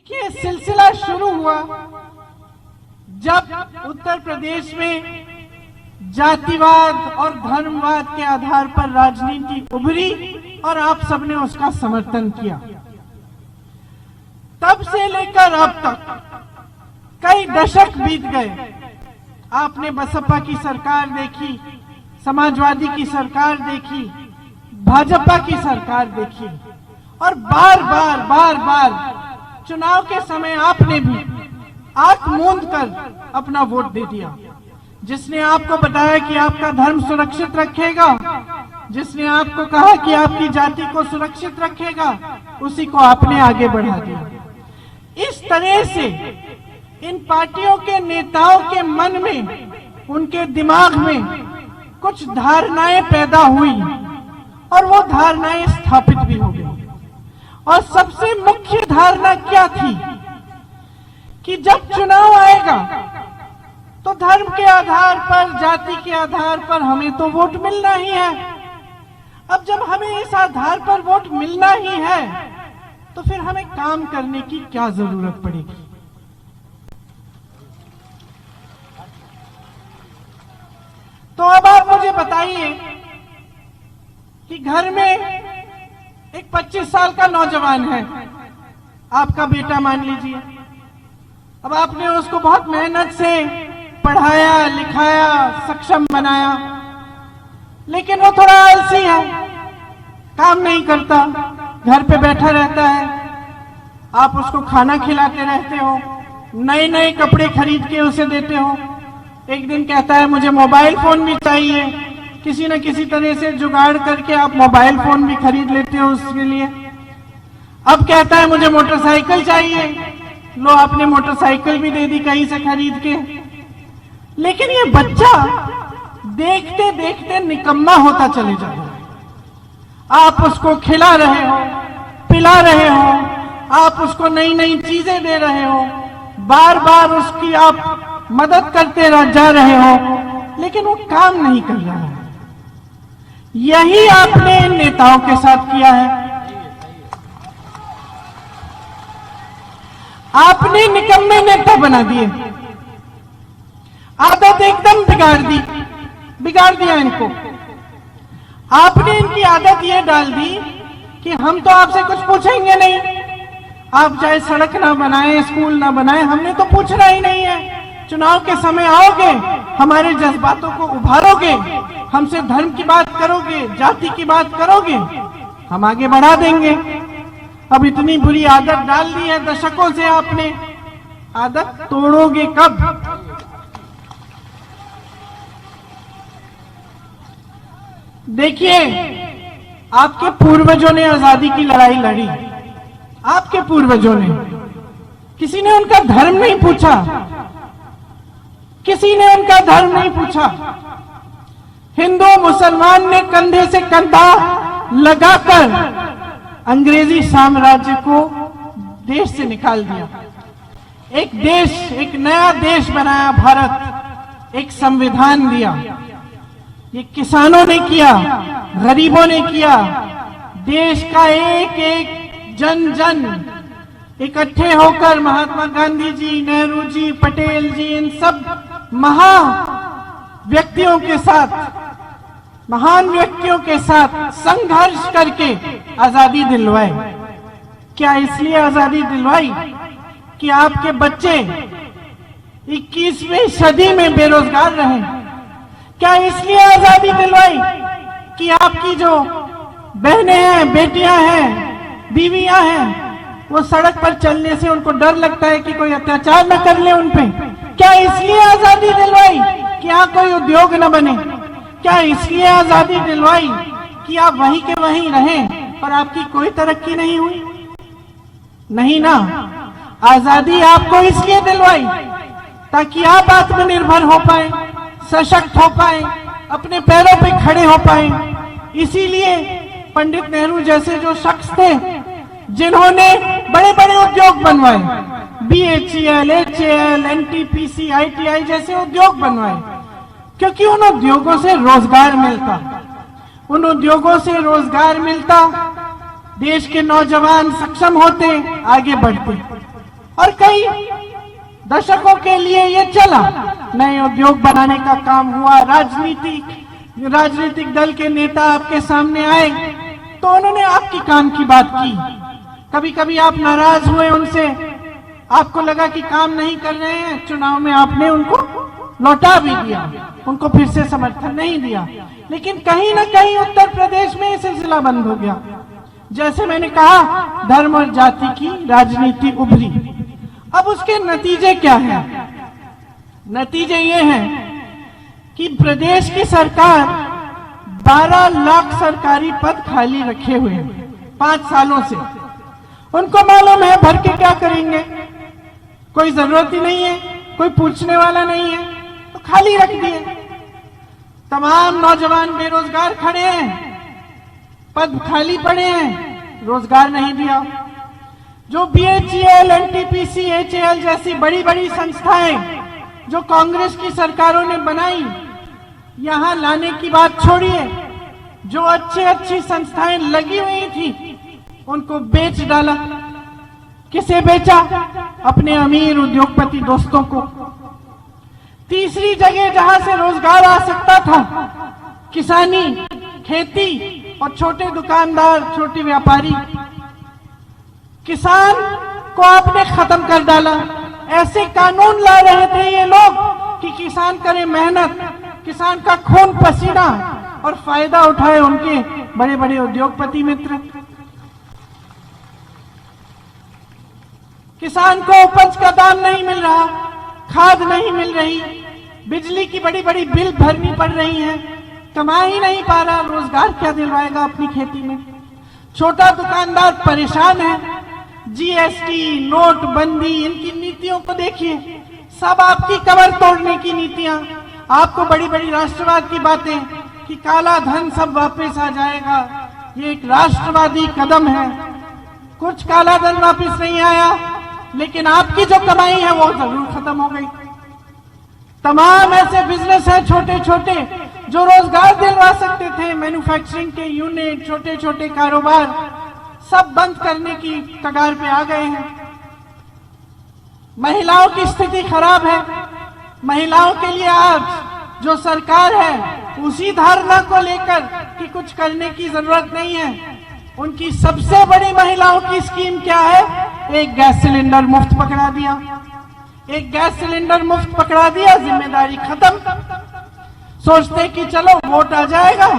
देखिए, सिलसिला शुरू हुआ जब उत्तर प्रदेश में जातिवाद और धर्मवाद के आधार पर राजनीति उभरी और आप सबने उसका समर्थन किया। तब से लेकर अब तक कई दशक बीत गए। आपने बसपा की सरकार देखी, समाजवादी की सरकार देखी, भाजपा की सरकार देखी और बार बार चुनाव के समय आपने भी आंख मूंद कर अपना वोट दे दिया। जिसने आपको बताया कि आपका धर्म सुरक्षित रखेगा, जिसने आपको कहा कि आपकी जाति को सुरक्षित रखेगा, उसी को आपने आगे बढ़ा दिया। इस तरह से इन पार्टियों के नेताओं के मन में, उनके दिमाग में कुछ धारणाएं पैदा हुई और वो धारणाएं स्थापित भी हो गई। और सबसे मुख्य धारणा क्या थी कि जब चुनाव आएगा तो धर्म के आधार पर, जाति के आधार पर हमें तो वोट मिलना ही है। अब जब हमें इस आधार पर वोट मिलना ही है तो फिर हमें काम करने की क्या जरूरत पड़ेगी। तो अब आप मुझे बताइए कि घर में एक 25 साल का नौजवान है, आपका बेटा मान लीजिए। अब आपने उसको बहुत मेहनत से पढ़ाया, लिखाया, सक्षम बनाया, लेकिन वो थोड़ा आलसी है, काम नहीं करता, घर पे बैठा रहता है। आप उसको खाना खिलाते रहते हो, नए नए कपड़े खरीद के उसे देते हो। एक दिन कहता है मुझे मोबाइल फोन भी चाहिए, किसी न किसी तरह से जुगाड़ करके आप मोबाइल फोन भी खरीद लेते हो उसके लिए। अब कहता है मुझे मोटरसाइकिल चाहिए, लो आपने मोटरसाइकिल भी दे दी कहीं से खरीद के। लेकिन ये बच्चा देखते देखते निकम्मा होता चले जा रहा है। आप उसको खिला रहे हो, पिला रहे हो, आप उसको नई नई चीजें दे रहे हो, बार बार उसकी आप मदद करते जा रहे हो, लेकिन वो काम नहीं कर रहा है। यही आपने इन नेताओं के साथ किया है। आपने निकम्मे नेता बना दिए, आदत एकदम बिगाड़ दिया इनको। आपने इनकी आदत ये डाल दी कि हम तो आपसे कुछ पूछेंगे नहीं, आप चाहे सड़क ना बनाए, स्कूल ना बनाए, हमने तो पूछना ही नहीं है। चुनाव के समय आओगे, हमारे जज्बातों को उभारोगे, हमसे धर्म की बात करोगे, जाति की बात करोगे, हम आगे बढ़ा देंगे। अब इतनी बुरी आदत डाल दी है दशकों से आपने, आदत तोड़ोगे कब? देखिए, आपके पूर्वजों ने आजादी की लड़ाई लड़ी, आपके पूर्वजों ने, किसी ने उनका धर्म नहीं पूछा, किसी ने उनका धर्म नहीं पूछा। हिंदू मुसलमान ने कंधे से कंधा लगाकर अंग्रेजी साम्राज्य को देश से निकाल दिया। एक देश, एक नया देश बनाया भारत, एक संविधान दिया। ये किसानों ने किया, गरीबों ने किया। देश का एक एक जन इकट्ठे होकर महात्मा गांधी जी, नेहरू जी, पटेल जी, इन सब महान व्यक्तियों के साथ संघर्ष करके आजादी दिलवाई। क्या इसलिए आजादी दिलवाई कि आपके बच्चे 21वीं सदी में बेरोजगार रहे? क्या इसलिए आजादी दिलवाई कि आपकी जो बहनें हैं, बेटियां हैं, बीवियां हैं, वो सड़क पर चलने से उनको डर लगता है कि कोई अत्याचार न कर ले उन पे? क्या इसलिए आजादी दिलवाई कि यहाँ कोई उद्योग न बने? क्या इसलिए आजादी दिलवाई कि आप वहीं के वहीं रहें और आपकी कोई तरक्की नहीं हुई? नहीं ना। आजादी आपको इसलिए दिलवाई ताकि आप आत्मनिर्भर हो पाए, सशक्त हो पाए, अपने पैरों पे खड़े हो पाए। इसीलिए पंडित नेहरू जैसे जो शख्स थे, जिन्होंने बड़े बड़े उद्योग बनवाए, BHEL, HAL, NTPC, ITI जैसे उद्योग बनवाए, क्योंकि उन उद्योगों से रोजगार मिलता, उन उद्योगों से रोजगार मिलता, देश के नौजवान सक्षम होते, आगे बढ़ते। और कई दशकों के लिए ये चला, नए उद्योग बनाने का काम हुआ, राजनीतिक दल के नेता आपके सामने आए तो उन्होंने आपकी काम की बात की। कभी कभी आप नाराज हुए उनसे, आपको लगा कि काम नहीं कर रहे हैं, चुनाव में आपने उनको लौटा भी दिया, उनको फिर से समर्थन नहीं दिया। लेकिन कहीं ना कहीं उत्तर प्रदेश में ये सिलसिला बंद हो गया। जैसे मैंने कहा, धर्म और जाति की राजनीति उभरी। अब उसके नतीजे क्या हैं? नतीजे ये हैं कि प्रदेश की सरकार 12 लाख सरकारी पद खाली रखे हुए हैं 5 सालों से। उनको मालूम है भर के क्या करेंगे, कोई जरूरत ही नहीं है, कोई पूछने वाला नहीं है, तो खाली रख दिए। तमाम नौजवान बेरोजगार खड़े हैं, पद खाली पड़े हैं, रोजगार नहीं दिया। जो BHEL, NTPC, HAL जैसी बड़ी बड़ी संस्थाएं जो कांग्रेस की सरकारों ने बनाई, यहां लाने की बात छोड़िए, जो अच्छी संस्थाएं लगी हुई थी उनको बेच डाला। किसे बेचा? अपने अमीर उद्योगपति दोस्तों को। तीसरी जगह जहां से रोजगार आ सकता था, किसानी, खेती और छोटे दुकानदार, छोटे व्यापारी, किसान को आपने खत्म कर डाला। ऐसे कानून ला रहे थे ये लोग कि किसान करे मेहनत, किसान का खून पसीना, और फायदा उठाए उनके बड़े बड़े उद्योगपति मित्र। किसान को उपज का दाम नहीं मिल रहा, खाद नहीं मिल रही, बिजली की बड़ी बड़ी बिल भरनी पड़ रही है, कमा ही नहीं पा रहा, रोजगार क्या दिलवाएगा अपनी खेती में। छोटा दुकानदार परेशान है। GST, नोटबंदी, इनकी नीतियों को देखिए, सब आपकी कमर तोड़ने की नीतियां। आपको बड़ी बड़ी राष्ट्रवाद की बातें कि काला धन सब वापस आ जाएगा, ये एक राष्ट्रवादी कदम है। कुछ काला धन वापस नहीं आया, लेकिन आपकी जो कमाई है वो जरूर खत्म हो गई। तमाम ऐसे बिजनेस हैं छोटे छोटे जो रोजगार दिलवा सकते थे, मैन्युफैक्चरिंग के यूनिट, छोटे छोटे कारोबार, सब बंद करने की कगार पे आ गए हैं। महिलाओं की स्थिति खराब है। महिलाओं के लिए आज जो सरकार है उसी धारणा को लेकर कि कुछ करने की जरूरत नहीं है। उनकी सबसे बड़ी महिलाओं की स्कीम क्या है? एक गैस सिलेंडर मुफ्त पकड़ा दिया। एक गैस सिलेंडर मुफ्त पकड़ा दिया, जिम्मेदारी खत्म। सोचते कि चलो वोट आ जाएगा,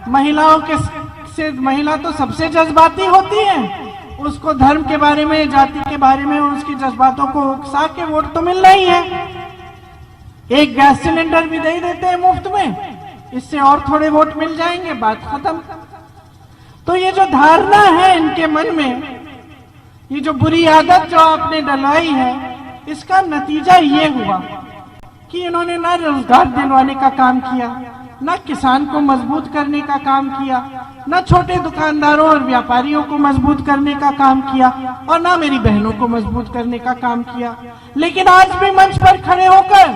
महिलाओं के से, महिला तो सबसे जज्बाती होती है, उसको धर्म के बारे में, जाति के बारे में उसकी जज्बातों को उकसा के वोट तो मिलना ही है। एक गैस सिलेंडर भी दे देते हैं मुफ्त में, इससे और थोड़े वोट मिल जाएंगे, बात खत्म। तो ये जो धारणा है इनके मन में, ये जो बुरी आदत जो आपने डलवाई है, इसका नतीजा ये हुआ कि इन्होंने ना रोजगार दिलवाने का काम किया, ना किसान को मजबूत करने का काम किया, ना छोटे दुकानदारों और व्यापारियों को मजबूत करने का काम किया, और ना मेरी बहनों को मजबूत करने का काम किया। लेकिन आज भी मंच पर खड़े होकर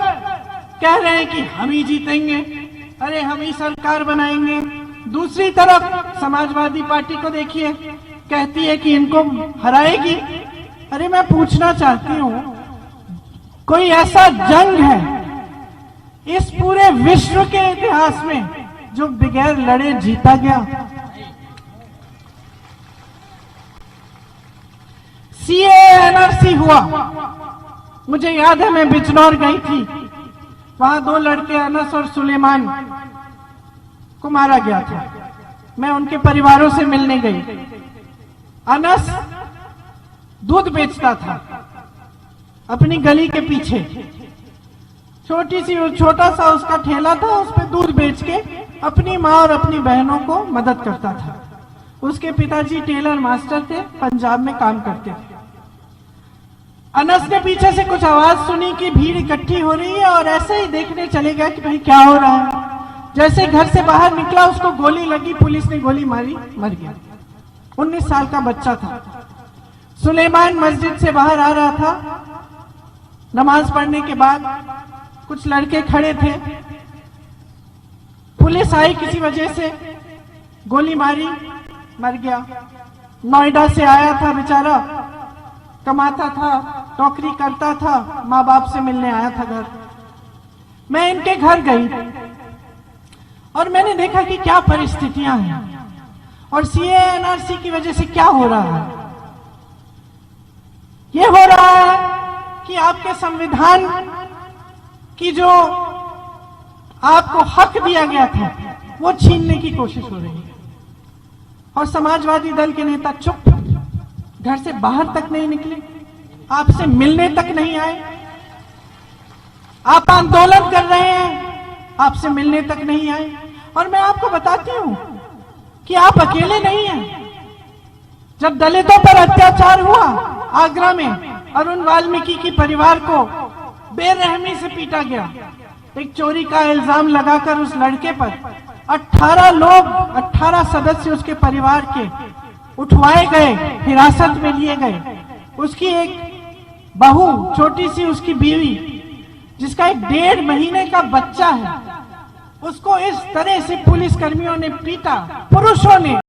कह रहे हैं कि हम ही जीतेंगे, अरे हम ही सरकार बनाएंगे। दूसरी तरफ समाजवादी पार्टी को देखिए, कहती है कि इनको हराएगी। अरे मैं पूछना चाहती हूँ, कोई ऐसा जंग है इस पूरे विश्व के इतिहास में जो बगैर लड़े जीता गया? CAA NRC हुआ, मुझे याद है मैं बिजनौर गई थी, वहां 2 लड़के अनस और सुलेमान को मारा गया था। मैं उनके परिवारों से मिलने गई। अनस दूध बेचता था अपनी गली के पीछे, छोटा सा उसका ठेला था, उस पे दूध बेच के अपनी माँ और अपनी बहनों को मदद करता था। उसके पिताजी टेलर मास्टर थे, पंजाब में काम करते थे। अनस ने पीछे से कुछ आवाज सुनी कि भीड़ इकट्ठी हो रही है, और ऐसे ही देखने चले गया कि भाई क्या हो रहा है। जैसे घर से बाहर निकला, उसको गोली लगी, पुलिस ने गोली मारी, मर गया। 19 साल का बच्चा था। सुलेमान मस्जिद से बाहर आ रहा था, नमाज पढ़ने के बाद कुछ लड़के खड़े थे, पुलिस आई, किसी वजह से गोली मारी, मर गया। नोएडा से आया था बेचारा, कमाता था, नौकरी करता था, माँ बाप से मिलने आया था घर। मैं इनके घर गई और मैंने देखा कि क्या परिस्थितियां हैं और सीए एनआरसी की वजह से क्या हो रहा है। ये हो रहा है कि आपके संविधान की जो आपको हक दिया गया था वो छीनने की कोशिश हो रही है। और समाजवादी दल के नेता चुप, घर से बाहर तक नहीं निकले, आपसे मिलने तक नहीं आए। आप आंदोलन कर रहे हैं, आपसे मिलने तक नहीं आए। और मैं आपको बताती हूं कि आप अकेले नहीं हैं। जब दलितों पर अत्याचार हुआ आगरा में, अरुण वाल्मीकि की परिवार को बेरहमी से पीटा गया, एक चोरी का इल्जाम लगाकर उस लड़के पर 18 लोग, 18 सदस्य उसके परिवार के उठवाए गए, हिरासत में लिए गए। उसकी एक बहू, छोटी सी उसकी बीवी, जिसका एक 1.5 महीने का बच्चा है, उसको इस तरह से पुलिस कर्मियों ने पीटा, पुरुषों ने।